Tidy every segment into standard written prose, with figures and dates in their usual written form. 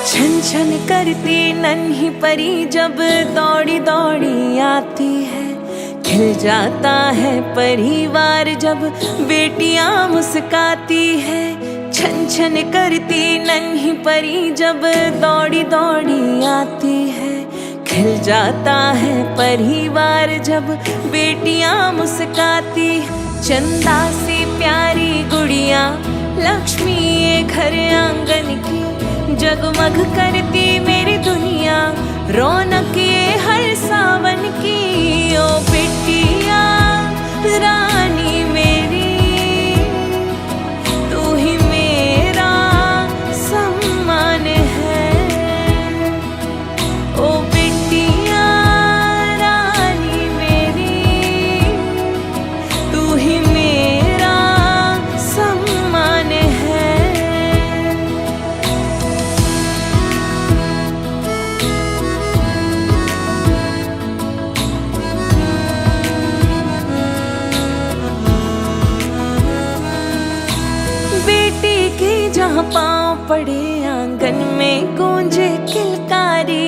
छन छन करती नन्ही परी जब दौड़ी दौड़ी आती है, खिल जाता है परिवार जब बेटियां मुस्काती है। छन छन करती नन्ही परी जब दौड़ी दौड़ी आती है, खिल जाता है परिवार जब बेटियां मुस्काती। चंदा सी प्यारी गुड़िया लक्ष्मी ये घर आंगन की, जगमग करती मेरी दुनिया रौनक ये हर सावन की। ओ बिटिया रानी मेरी, तू ही मेरा सम्मान है। ओ बिटिया रानी मेरी, तू ही मेरा सम्मान है। जहाँ पाँव पड़े आंगन में गूंजे किलकारी,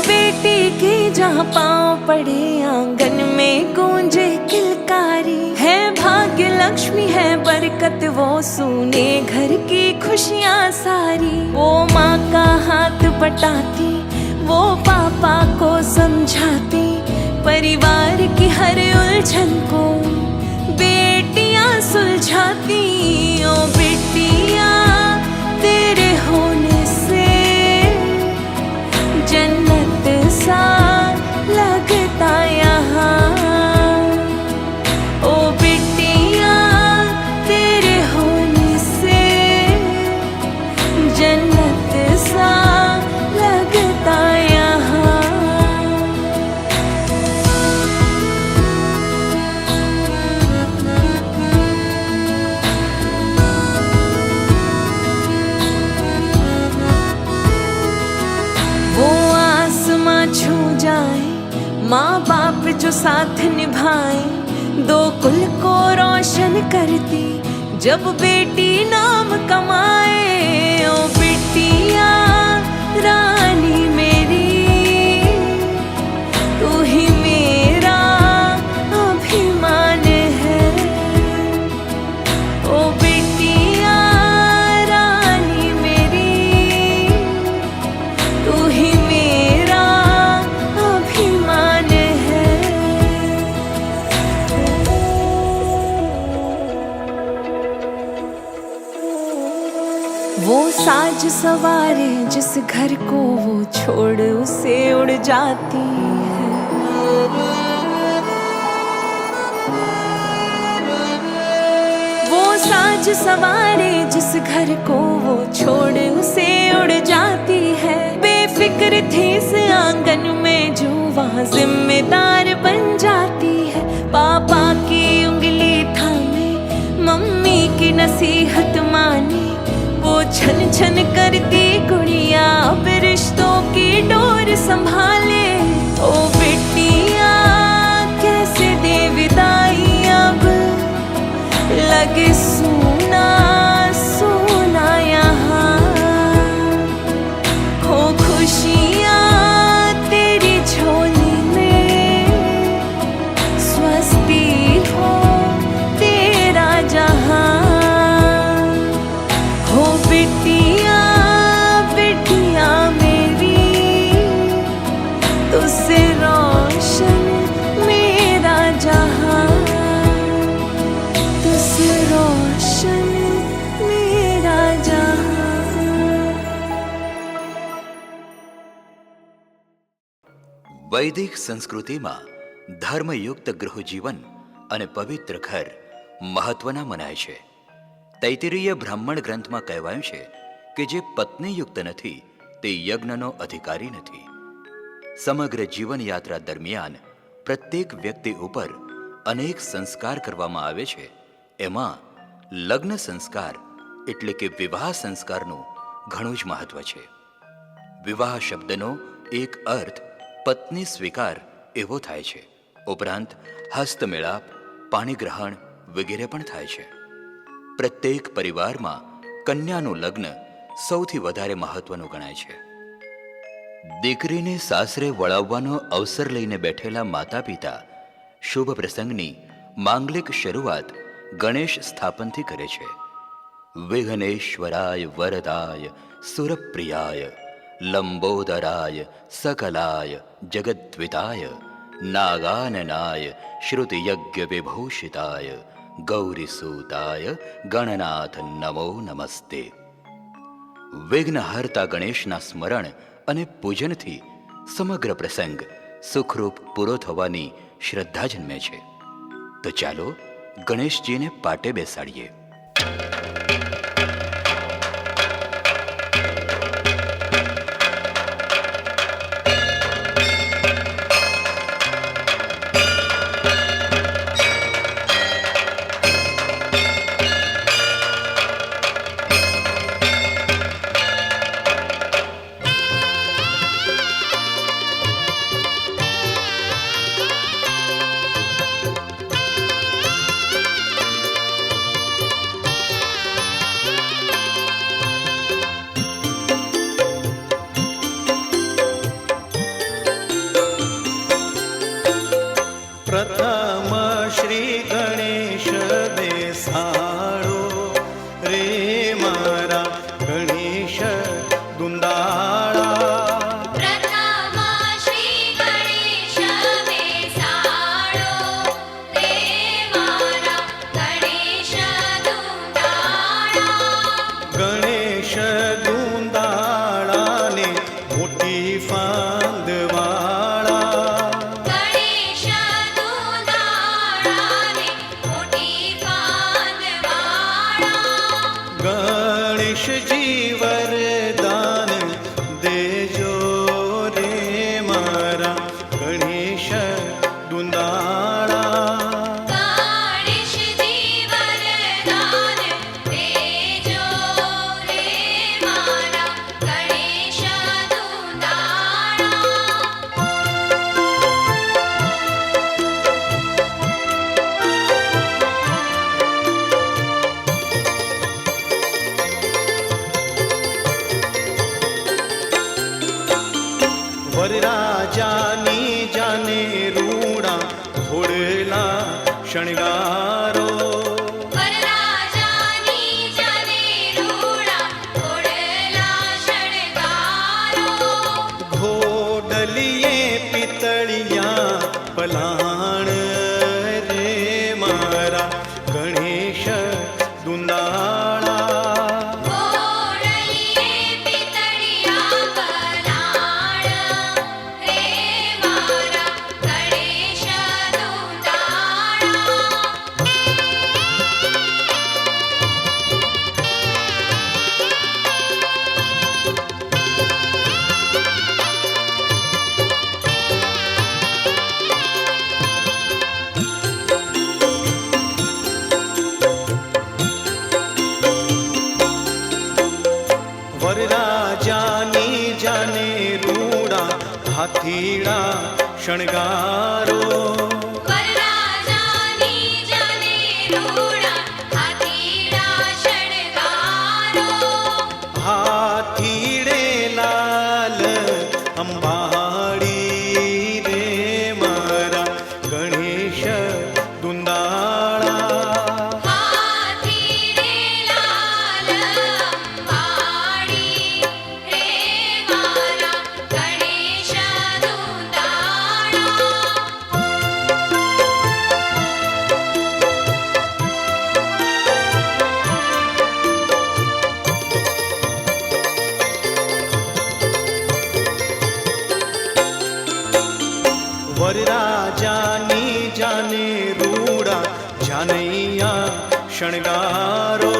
बेटी की जहाँ पाँव पड़े आंगन में गूंजे किलकारी। है भाग्य लक्ष्मी है बरकत वो सूने घर की खुशियाँ सारी। वो माँ का हाथ बटाती, वो पापा को समझाती, परिवार की हर उलझन को बेटियां सुलझाती। ओ बेटिया तेरे होने से जन्नत सा लगता यहाँ। ओ बेटिया तेरे होने से जन्नत सा लगता यहाँ। छू जाए माँ बाप जो साथ निभाए, दो कुल को रोशन करती जब बेटी नाम कमाए। ओ बिटिया रानी मेरी, तू ही मेरा अभिमान है। ओ बिटिया रानी मेरी, तू ही वो साज सवारे जिस घर को वो छोड़ उसे उड़ जाती है। वो साज सवारे जिस घर को वो छोड़ उसे उड़ जाती है। बेफिक्र थी इस आंगन में जो वहाँ जिम्मेदार बन जाती है। पापा की उंगली थामे, मम्मी की नसीहत माने, वो छन छन करती गुड़िया अब रिश्तों की डोर संभाले। ओ बेटिया कैसे दे विदाई अब, लगे सूना सूना यहाँ। વૈદિક સંસ્કૃતિમાં ધર્મયુક્ત ગૃહજીવન અને પવિત્ર ઘર મહત્વના મનાય છે. તૈત્તિરીય બ્રાહ્મણ ગ્રંથમાં કહેવાયું છે કે જે પત્નીયુક્ત નથી તે યજ્ઞનો અધિકારી નથી. સમગ્ર જીવનયાત્રા દરમિયાન પ્રત્યેક વ્યક્તિ ઉપર અનેક સંસ્કાર કરવામાં આવે છે. એમાં લગ્ન સંસ્કાર એટલે કે વિવાહ સંસ્કારનું ઘણું જ મહત્વ છે. વિવાહ શબ્દનો એક અર્થ પત્ની સ્વીકાર એવો થાય છે. ઉપરાંત હસ્તમેળાપ, પાણીગ્રહણ વગેરે પણ થાય છે. પ્રત્યેક પરિવારમાં કન્યાનું લગ્ન સૌથી વધારે મહત્વનું ગણાય છે. દીકરીને સાસરે વળાવવાનો અવસર લઈને બેઠેલા માતા પિતા શુભ પ્રસંગની માંગલિક શરૂઆત ગણેશ સ્થાપનથી કરે છે. વિઘ્નેશ્વરાય વરદાય સુરપ્રિયાય લંબોદરાય સકલાય જગદ્વિતાય નાગાનનાય શ્રુતિયજ્ઞ વિભૂષિતાય ગૌરીસૂતાય ગણનાથ નમો નમસ્તે. વિઘ્નહર્તા ગણેશના સ્મરણ અને પૂજનથી સમગ્ર પ્રસંગ સુખરૂપ પૂરો થવાની શ્રદ્ધા જન્મે છે. તો ચાલો ગણેશજીને પાટે બેસાડીએ. પ્રથમ શ્રી ગણેશ બેસાડો રે મારા ગણેશ દુંદાળા. પ્રથમ શ્રી ગણેશ બેસાડો રે મારા ગણેશ દુંદાળા. ગણેશ દુંદાળાને મોટી ફાંદવાળા. ગણેશજી વરદાન દેજો રે મારા ગણેશ દુંદાળા. ગણેશજી વરદાન દેજો રે મારા ગણેશ દુંદાળા. વરરાજાની જાને રૂડા ઘોડલા શણગારો. વરરાજાની જાને રૂડા ઘોડલા શણગારો. ઘોડલીએ પિતળિયા પલાણ રે મારા ગણેશ દુંદાળા. ઘોડલીએ પિતળિયા પલાણ રે મારા ગણેશ દુંદાળા. વરરાજાની જાને રૂડા હાથીડા શણગારો. વરરાજાની જાને રૂડા હાથીડા શણગારો. હાથીડે લાલ અંબાડી રે મારા ગણેશ દુંદાળા. હાથીડે લાલ અંબાડી રે મારા ગણેશ દુંદાળા. શણગારો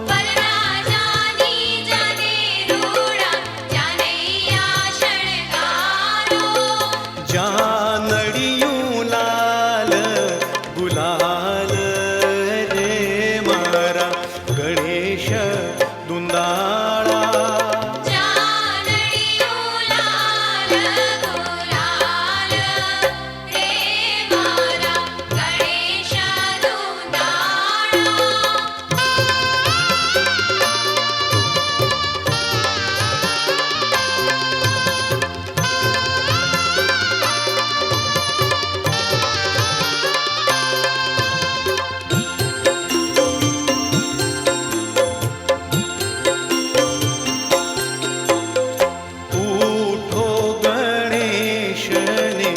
વરરાજાની જાને રૂડા જાનૈયા શણગારો જાનડિયું લાલ ગુલાલ રે મારા ગણેશ દુંદાળા જાનડિયું લાલ ગુલાલ રે મારા ગણેશ દુંદાળા ઉઠો ગણેશને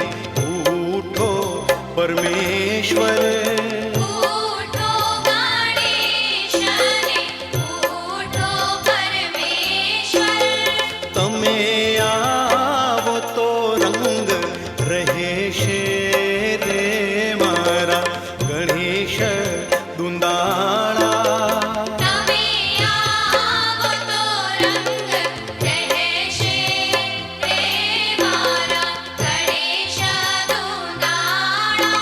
ઉઠો પરમેશ્વર ઉઠો ગણેશને ઉઠો પરમેશ્વર તમે આવો તો રંગ રહેશે રે મારા ગણેશ દુંદાળા તમે આવો તો રંગ રહેશે રે મારા ગણેશ દુંદાળા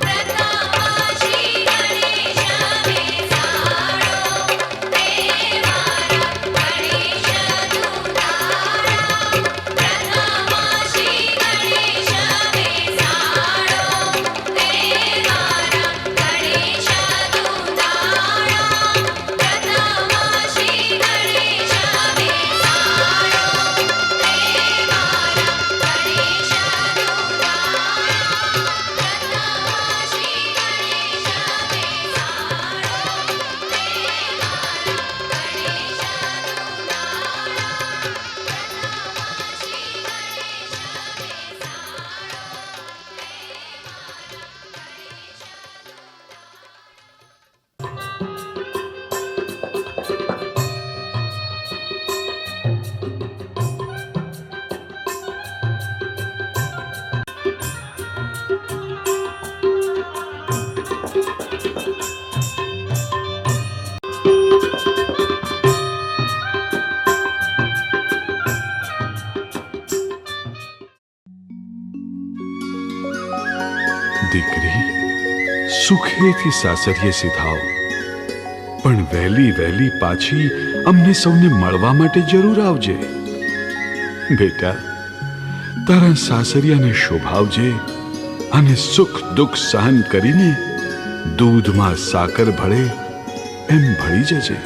પ્રથમ શ્રી ગણેશ બેસાડો રે મારા ગણેશ દુંદાળા પ્રથમ શ્રી ગણેશ બેસાડો રે મારા ગણેશ દુંદાળા પ્રથમ શ્રી ગણેશ બેસાડો રે મારા ગણેશ દુંદાળા પ્રથમ શ્રી ગણેશ દીકરી સુખેથી સાસરીએ સીધાવ, પણ વહેલી વહેલી પાછી અમને સૌને મળવા માટે જરૂર આવજે. બેટા, તારા સાસરિયાને શોભાવજે અને સુખ દુઃખ સહન કરીને દૂધમાં સાકર ભળે એમ ભળી જજે.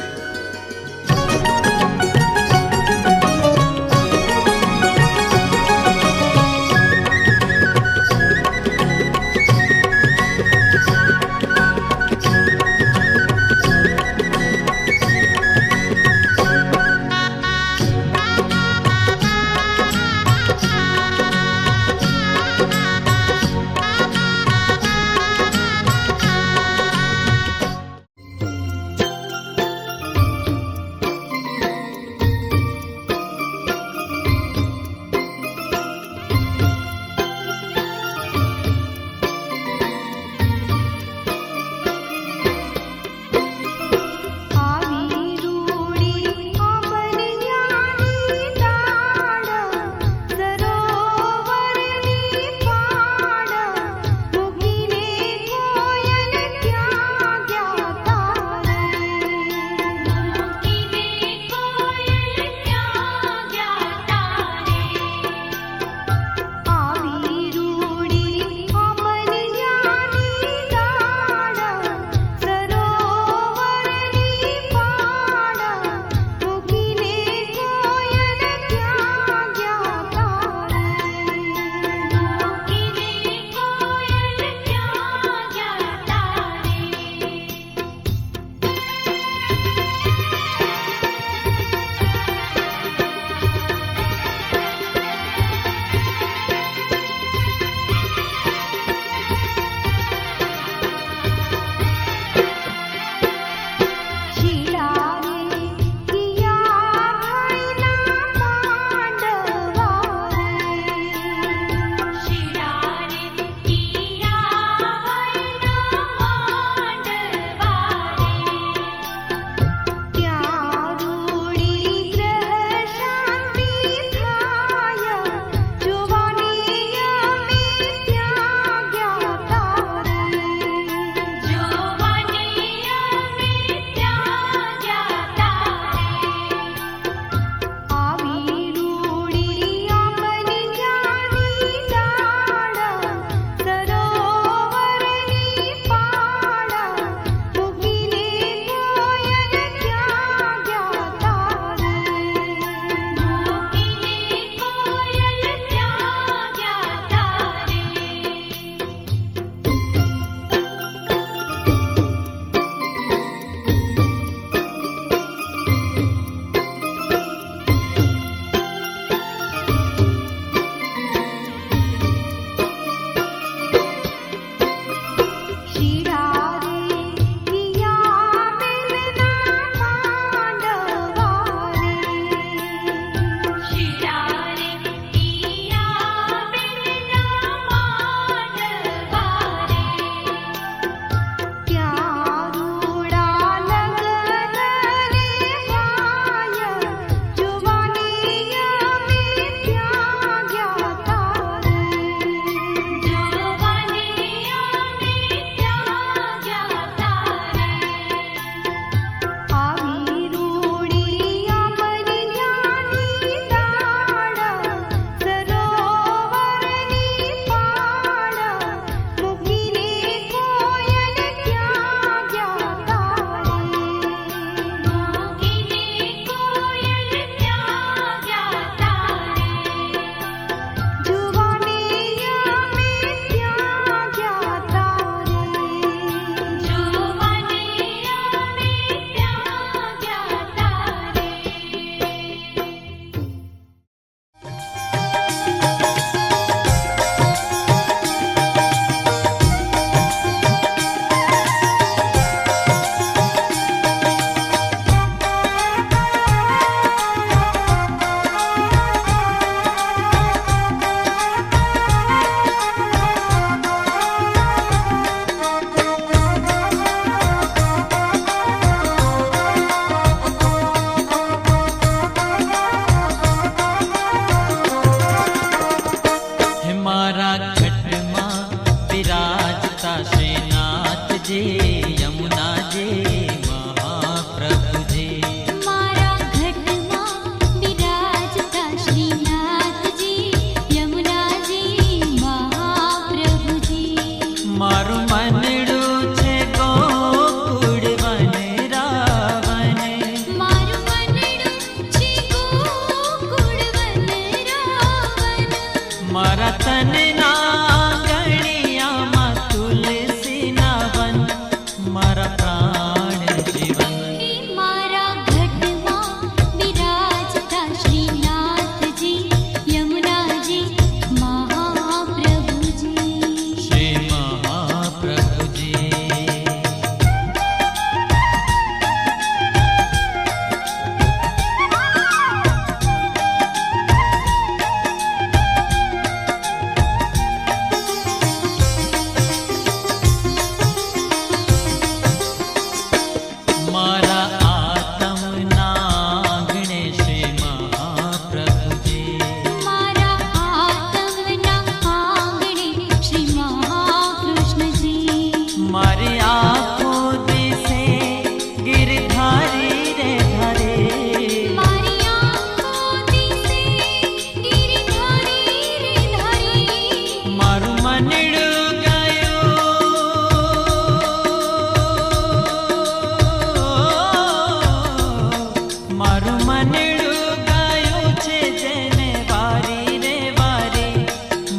મનડું ગાયું છે જેને વારી રે વારી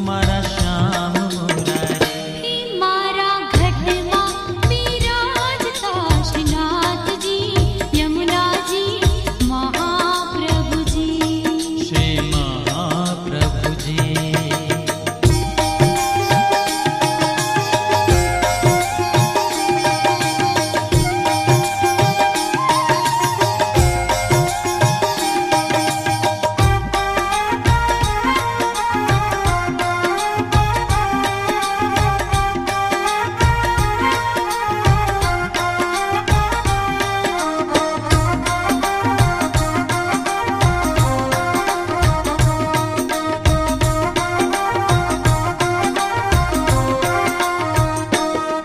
મારા શ્યામ મુરારી. મારા ઘટમાં બિરાજતા શ્રીનાથજી યમુનાજી મહાપ્રભુજી. શ્રી મહાપ્રભુજી.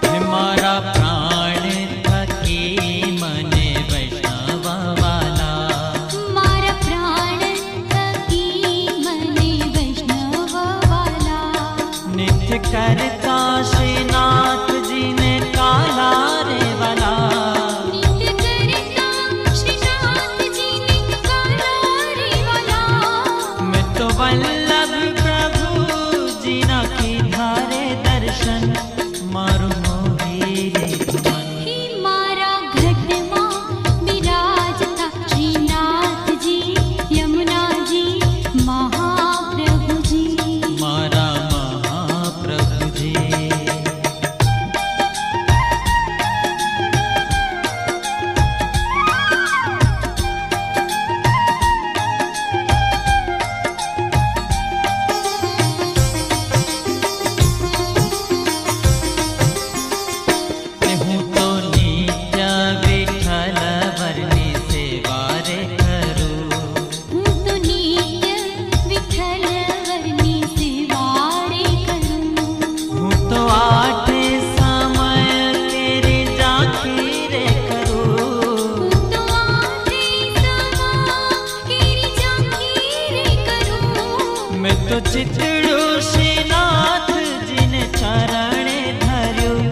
હે મારા પ્રાણ થકી મને વૈષ્ણવ વાલા. મારા પ્રાણ થકી મને વૈષ્ણવ વાલા. નિત્ય કરતા શ્રીનાથજીને કાલા રે વાલા. નિત્ય કરતા શ્રીનાથજીને કાલા રે વાલા. મેં તો વલ્લભ પ્રભુજીના કીધા રે દર્શન મારું મોહી લીધું મન. હે મારા ઘટમાં બિરાજતા શ્રીનાથજી યમુનાજી મહાપ્રભુજી. મારા મહાપ્રભુજી. કે હું તો નિત્ય વિઠ્ઠલ વરની સેવા રે કરું. હું તો નિત્ય વિઠ્ઠલ વરની સેવા રે કરું. હું તો આઠે સમય તેરી ઝાંખી રે કરું. હું તો આઠે સમા કેરી ઝાંખી રે કરું. મેં તો ચિતડું શ્રીનાથજીને ચરણે ધર્યું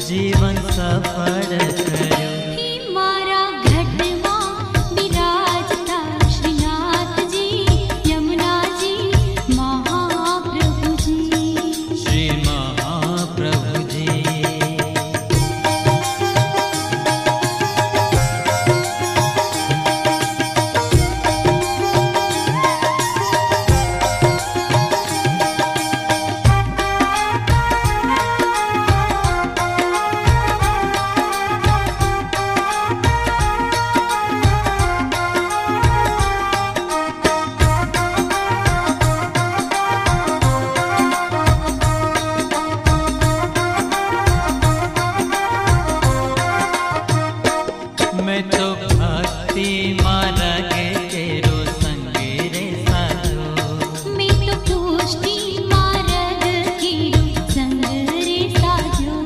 જીવન સફળ કર્યું. હે મારા ઘટમાં બિરાજતા શ્રીનાથજી યમુનાજી મહાપ્રભુજી. શ્રી મહાપ્રભુજી. મેં તો ભક્તિ માર્ગ તેરો સંગ રે સાધો. મેં તો પુષ્ટિ માર્ગ કેરો સંગ રે સાધ્યો.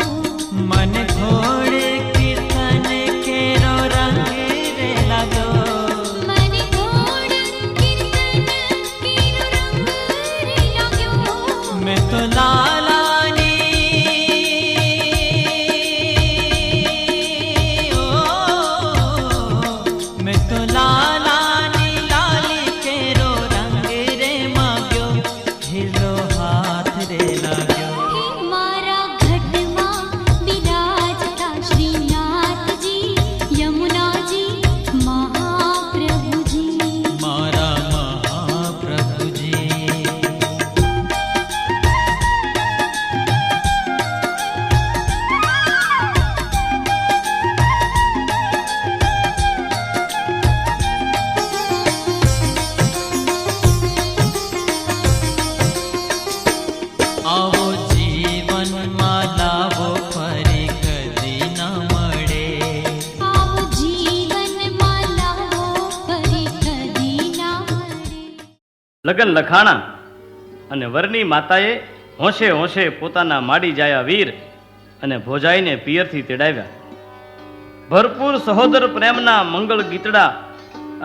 મન ઘોડ કીર્તન કેરો રંગ રે લાગ્યો. મને ઘોડ કીર્તન કેરો રંગ રે લાગ્યો. મેં તો લાલાની ઓ, મેં તો લાલાની લાલી કેરો રંગ રે માગ્યો. હિલો હાથ રે લાગ્યો. હે મારા ઘટમાં બિરાજતા શ્રીનાથજી યમુનાજી મહાપ્રભુજી. મારા મહાપ્રભુજી. આવો જીવનમાં લાવો ફરી કદી ન મળે. આવો જીવનમાં લાવો ફરી કદી ના મળે. લગન લખાણા અને વરની માતાએ હોંશે હોંશે પોતાના માડી જાયા વીર અને ભોજાઈને પિયરથી તેડાવ્યા. ભરપૂર સહોદર પ્રેમના મંગળ ગીતડા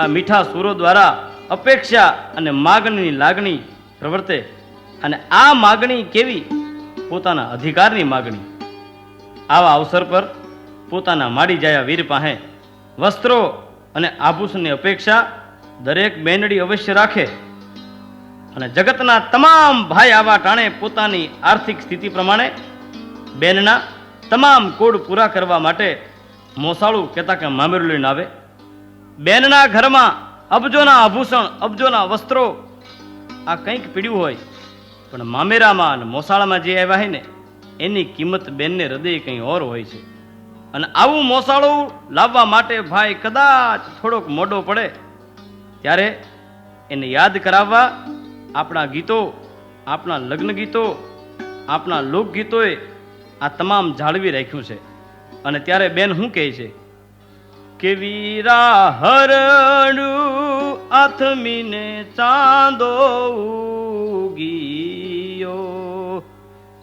આ મીઠા સુરો દ્વારા અપેક્ષા અને માગણીની લાગણી પ્રવર્તે. અને આ માગણી કેવી? પોતાના અધિકારની માગણી. આવા અવસર પર પોતાના માડી જાયા વીર પાસે વસ્ત્રો અને આભૂષણની અપેક્ષા દરેક બેનડી અવશ્ય રાખે. અને જગતના તમામ ભાઈ આવા ટાણે પોતાની આર્થિક સ્થિતિ પ્રમાણે બેનના તમામ કોડ પૂરા કરવા માટે મોસાળું કહેતા કે મામેરું લઈને આવે. બેનના ઘરમાં અબજોના આભૂષણ, અબજોના વસ્ત્રો, આ કંઈક પીડ્યું હોય, પણ મામેરામાં અને મોસાળામાં જે આવ્યા હોય ને એની કિંમત બેનને હૃદય કંઈ ઓર હોય છે. અને આવું મોસાળું લાવવા માટે ભાઈ કદાચ થોડોક મોડો પડે ત્યારે એને યાદ કરાવવા આપણા ગીતો, આપણા લગ્ન ગીતો, આપણા લોકગીતોએ આ તમામ જાળવી રાખ્યું છે. અને ત્યારે બેન શું કહે છે કે વીરા હરણું આથમીને ચાંદો ઉગીયો,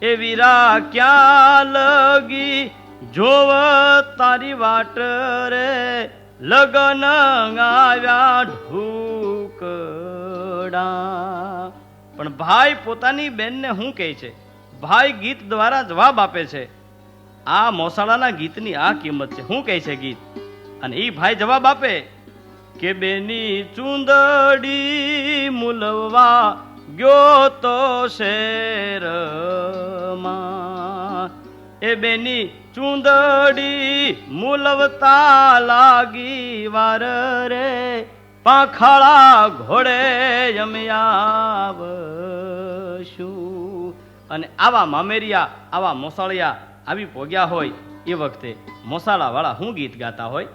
એ વીરા ક્યાં લગી જોવ તારી વાટ રે, લગન આવ્યા ઢૂકડા. પણ ભાઈ પોતાની બેનને શું કહે છે? ભાઈ ગીત દ્વારા જવાબ આપે છે. આ મોસાળાના ગીતની આ કિંમત છે. શું કહે છે ગીત? અને એ ભાઈ જવાબ આપે કે બેની ચૂંદડી મુલવા ગયો તો શેરમાં, એ બેની ચૂંદડી મુલવતા લાગી વાર રે, પાંખાળા ઘોડે આવશું. અને આવા મામેરિયા, આવા મોસાળિયા આવી પોગ્યા હોય એ વખતે મોસાળા વાળા શું ગીત ગાતા હોય?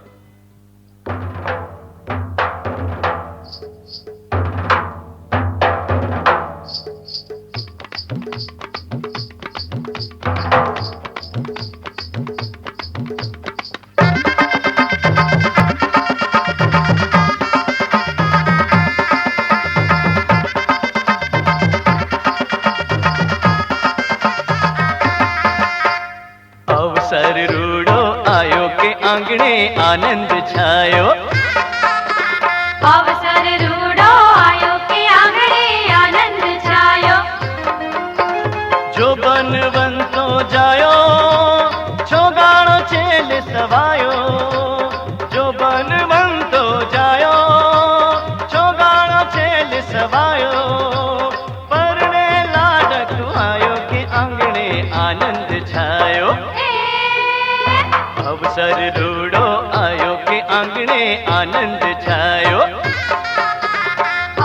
અવસર રૂડો આયો કે આંગણે આનંદ છાયો, અવસર રૂડો આયો કે આંગણે આનંદ છાયો, જો બનવંતો જાયો છોગાણો છેલ સવાયો, જો બનવંતો જાયો છોગાણો છેલ સવાયો, પરણે લાડક આયો કે આંગણે આનંદ છાયો. અવસર રૂડો આયો કે આંગણે આનંદ છાયો,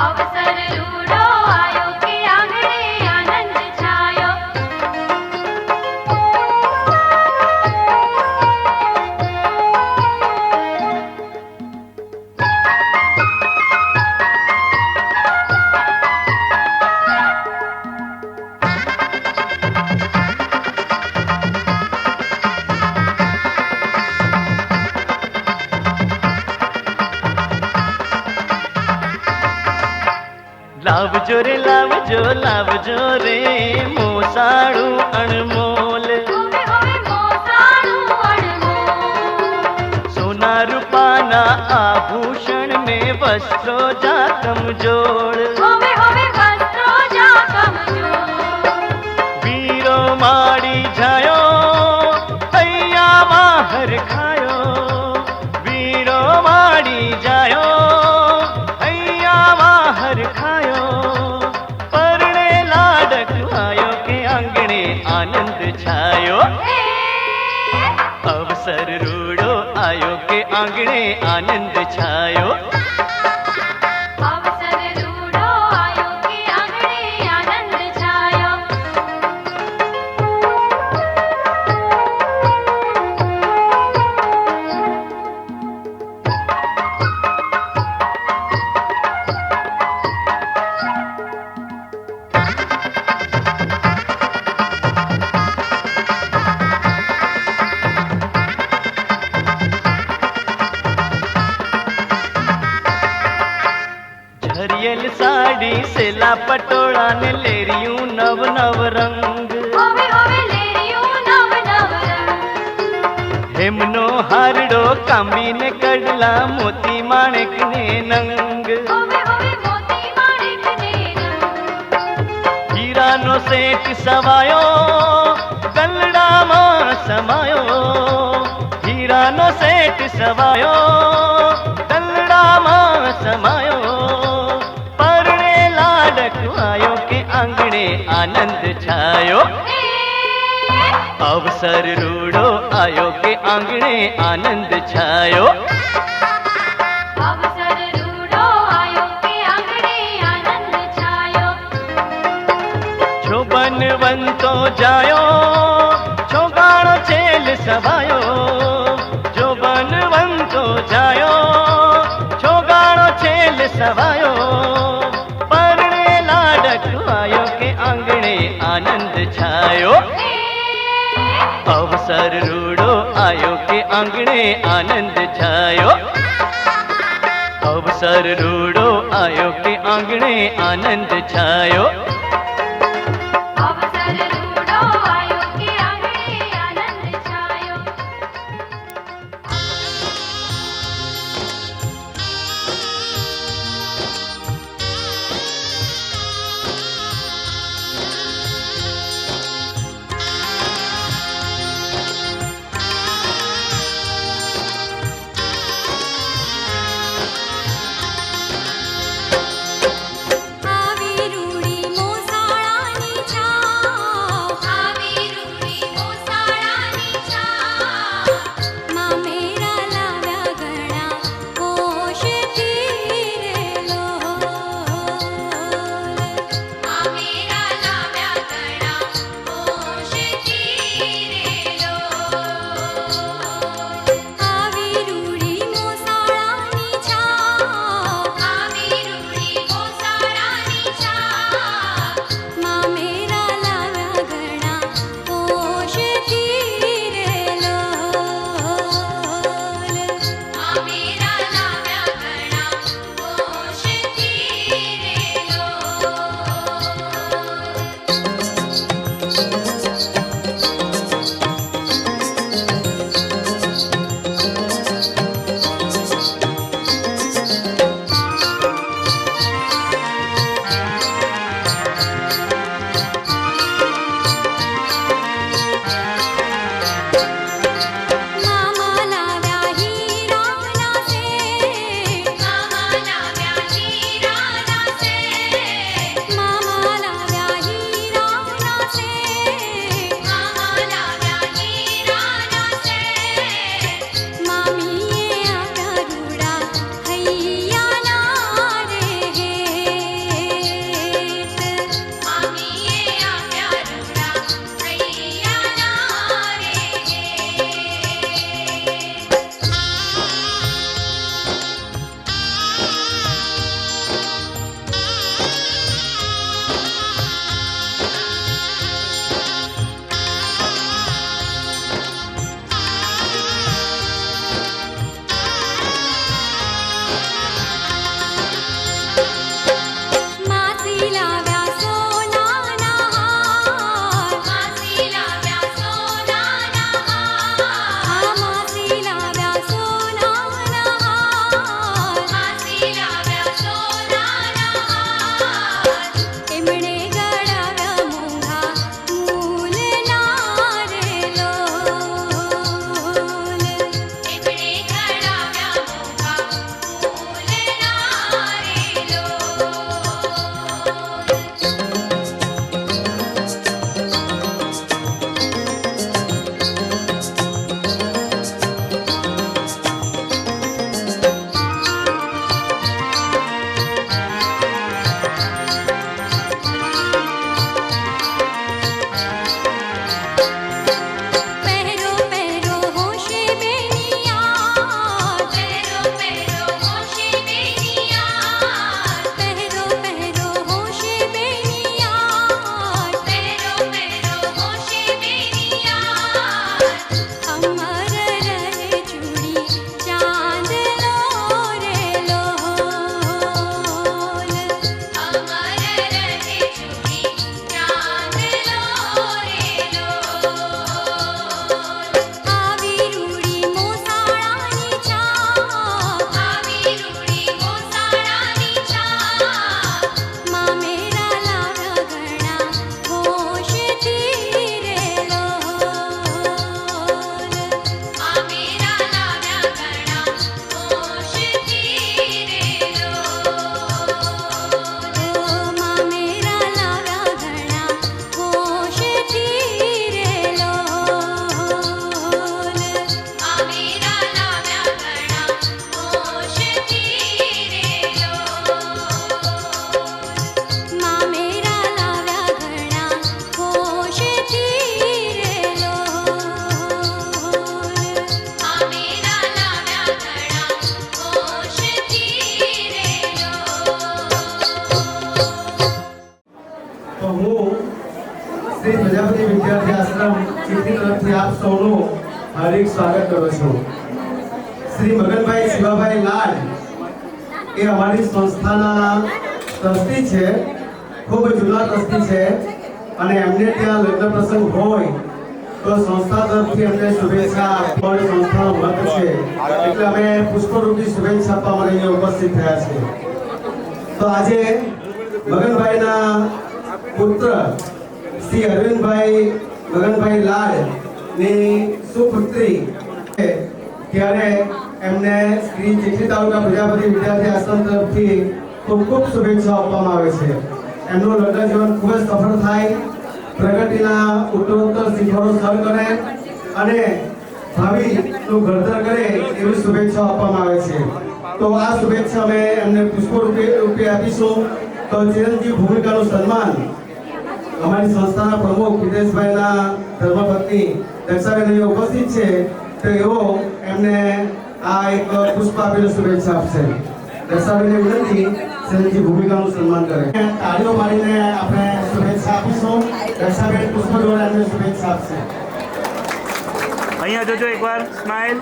અવસર રૂડો આયો કે આંગણે આનંદ છાયો. લાવજો રે લાવજો લાવજો રે મોસાળું અણમોલ, હોવે હોવે મોસાળું અણમોલ, સોના રૂપાના આભૂષણ મેં વસ્ત્રો જા કમજોળ, હોવે હોવે વસ્ત્રો જા કમજોર, વીરો માડી જાયો હૈયામાં હરખાયો, વીરો માડી જાયો હૈયામાં હરખાયો, પરણે લાડક આયો કે આંગણે આનંદ છાયો. અવસર રૂડો આયો કે આંગણે આનંદ છાયો, અવસર રૂડો આયો કે આંગણે આનંદ છાયો. હરિયેલ સાડી સેલા પટોળા ને લેરિયું નવ નવ રંગ, હોવે હોવે લેરિયું નવ નવ રંગ, હેમનો હારડો કાંબીને કડલા મોતી માણેક ને નંગ, હોવે હોવે મોતી માણેક ને રંગ, હીરાનો સેટ સવાયો ગલડામાં સમાયો, હીરાનો સેટ સવાયો ગલડામાં સમાયો, आनंद छायो अवसर रूड़ो आयो के आंगणे आनंद छायो अवसर रूड़ो आयो के आंगणे आनंद छायो छो बनवंतो जायो छो गाणो चेल सभायो जो बनवंतो जायो छो गाणो चेल सभायो परणे लाडक आयो के आंगणे आनंद छायो अवसर रूड़ो आयो के आंगणे आनंद छायो अवसर रूड़ो आयो के आंगणे आनंद छायो अवसर रूड़ो आयो के आंगणे आनंद छायो આવી રૂડી મોસમ પ્રજાપતિ વિદ્યાર્થી આશ્રમ ચીખલી તરફથી આપ સૌનું હાર્દિક સ્વાગત કરું છું. શ્રી મગનભાઈ શિવાભાઈ લાડ એ અમારી સંસ્થાના ટ્રસ્ટી છે, ખૂબ જૂના ટ્રસ્ટી છે અને એમને ત્યાં લગ્ન પ્રસંગ હોય તો સંસ્થા તરફથી અમને શુભેચ્છા આપવાની સંસ્થાનો મત છે, એટલે અમે પુષ્પરૂપી શુભેચ્છા આપવા માટે અહીંયા ઉપસ્થિત થયા છીએ. તો આજે મગનભાઈના પુત્ર શ્રી અરવિંદભાઈ મગનભાઈ લાડ ની સુપુત્રી છે, ત્યારે એમને શ્રી ચીખલી તાલુકા પ્રજાપતિ વિદ્યાર્થી આશ્રમ તરફથી ખૂબ ખૂબ શુભેચ્છા આપવામાં આવે છે. એમનું લગ્ન જીવન ખૂબ જ સફળ થાય, પ્રગતિના ઉત્તરોત્તર શિખરો સર કરે અને ભાવિનું ઘડતર કરે એવી શુભેચ્છા આપવામાં આવે છે. તો આ શુભેચ્છા અમે એમને પુષ્પરૂપે આપીશું. તો ચિરંજીવ ભૂમિકાનું સન્માન અમારી સંસ્થાના પ્રમુખ હિતેશભાઈના ધર્મપત્ની દક્ષાબેન અહીંયા ઉપસ્થિત છે, તો એવો એમને આ એક પુષ્પ આપીને શુભેચ્છા આપશે. દક્ષાબેનને વિનંતી ચિરંજીવ ભૂમિકાનું સન્માન કરે. તાળીઓ મારીને આપણે શુભેચ્છા આપીશું. દક્ષાબેન પુષ્પ દ્વારા એમને શુભેચ્છા આપશે. અહીંયા જોજો એકવાર સ્માઈલ.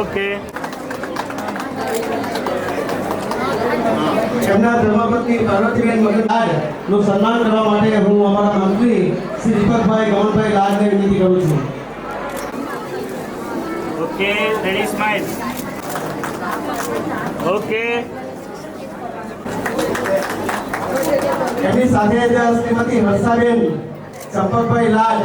ઓકે. એમના ધર્મપત્ની પાર્વતીબેન મગનલાડ નું સન્માન કરવા માટે હું અમારા મંત્રી શ્રી દીપકભાઈ ગમનભાઈ લાડને વિનંતી કરું છું. Okay ready smile. ઓકે. એમની સાથે જ શ્રીમતી હર્ષાબેન ચંપકભાઈ લાડ